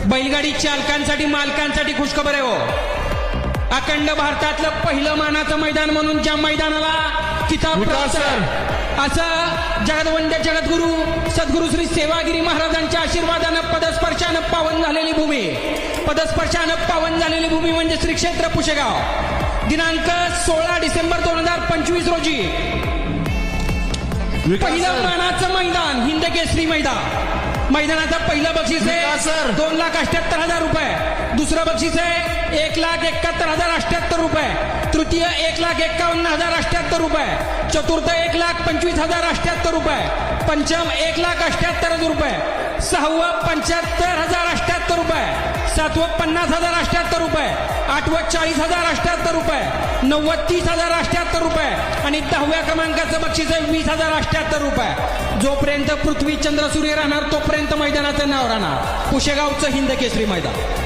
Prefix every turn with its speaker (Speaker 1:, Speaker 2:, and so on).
Speaker 1: बैलगाडी चालकांसाठी मालकांसाठी खुशखबर आहे हो. अखंड भारतातलं पहिलं मानाचं मैदान म्हणून ज्या मैदानाला किताब प्राप्त आहे, असं जगदवंद्य जगद्गुरु सद्गुरु श्री सेवागिरी महाराजांच्या आशीर्वादानं पदस्पर्शानं पावन झालेली भूमी, पदस्पर्शानं पावन झालेली भूमी म्हणजे श्री क्षेत्र पुशेगाव. दिनांक 16 डिसेंबर 2025 रोजी पहिलं मानाचं मैदान हिंद केसरी मैदान. मैदानाचं पहिलं बक्षीस आहे 2,78,000 रुपये, दुसरं बक्षीस आहे 1,71,078 रुपये, तृतीय 1,51,078 रुपये, चतुर्थ 1,25,078 रुपये, पंचम 1,78,000 रुपये, सहावं 75,078 रुपये, सातवं 50,078 रुपये, आठवं 40,078 रुपये, नववं 30,078 रुपये आणि 10व्या क्रमांकाचं बक्षीस आहे 20,078 रुपये. जोपर्यंत पृथ्वी चंद्र सूर्य राहणार तोपर्यंत मैदानाचं नाव राहणार पुशेगावचं हिंद केसरी मैदान.